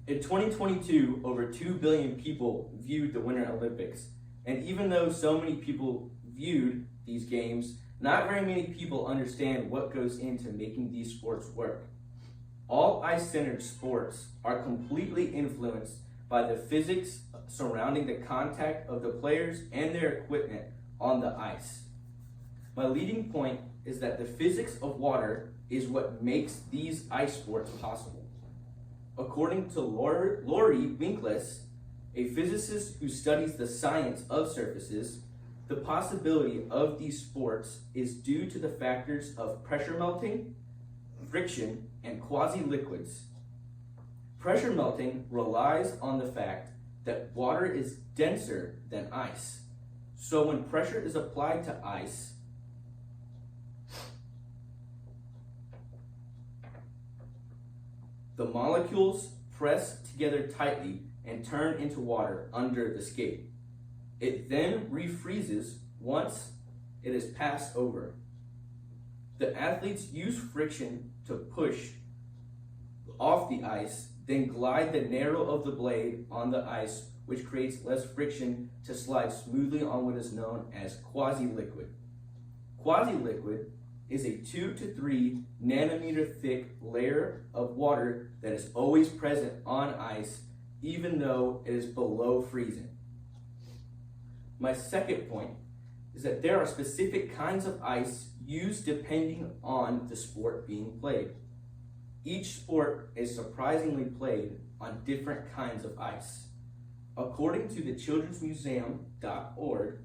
In 2022, over 2 billion people viewed the Winter Olympics. And even though so many people viewed these games, not very many people understand what goes into making these sports work. All ice-centered sports are completely influenced by the physics surrounding the contact of the players and their equipment on the ice. My leading point is that the physics of water is what makes these ice sports possible. According to Lori Winkless, a physicist who studies the science of surfaces, the possibility of these sports is due to the factors of pressure melting, friction, and quasi-liquids. Pressure melting relies on the fact that water is denser than ice. So when pressure is applied to ice, the molecules press together tightly and turn into water under the skate. It then refreezes once it is passed over. The athletes use friction to push off the ice, then glide the narrow of the blade on the ice, which creates less friction to slide smoothly on what is known as quasi-liquid. Quasi-liquid is a 2 to 3 nanometer thick layer of water that is always present on ice, even though it is below freezing. My second point is that there are specific kinds of ice used depending on the sport being played. Each sport is surprisingly played on different kinds of ice. According to the childrensmuseum.org,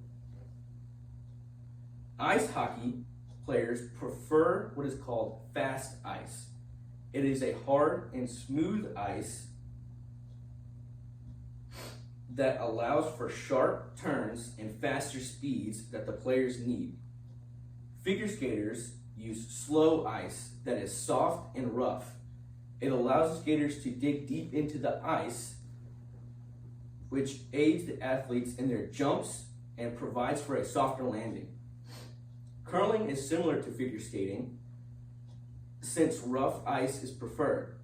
ice hockey players prefer what is called fast ice. It is a hard and smooth ice that allows for sharp turns and faster speeds that the players need. Figure skaters use slow ice that is soft and rough. It allows skaters to dig deep into the ice, which aids the athletes in their jumps and provides for a softer landing. Curling is similar to figure skating since rough ice is preferred.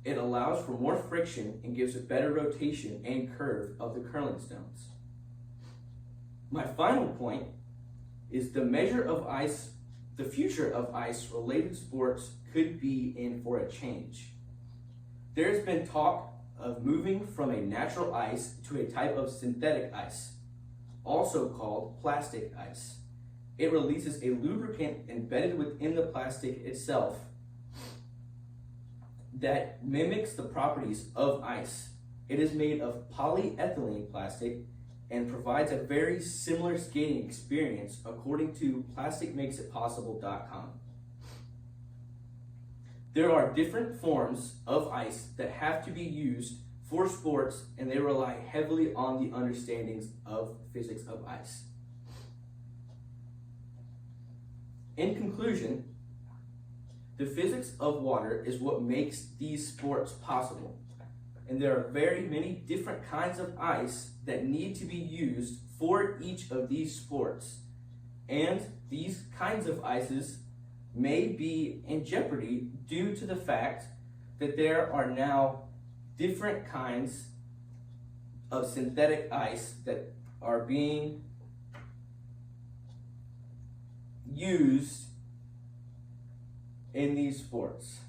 It allows for more friction and gives a better rotation and curve of the curling stones. My final point is the future of ice-related sports could be in for a change. There has been talk of moving from a natural ice to a type of synthetic ice, also called plastic ice. It releases a lubricant embedded within the plastic itself that mimics the properties of ice. It is made of polyethylene plastic and provides a very similar skating experience according to plasticmakesitpossible.com. There are different forms of ice that have to be used for sports, and they rely heavily on the understandings of physics of ice. In conclusion, the physics of water is what makes these sports possible. And there are very many different kinds of ice that need to be used for each of these sports. And these kinds of ices may be in jeopardy due to the fact that there are now different kinds of synthetic ice that are being used in these sports.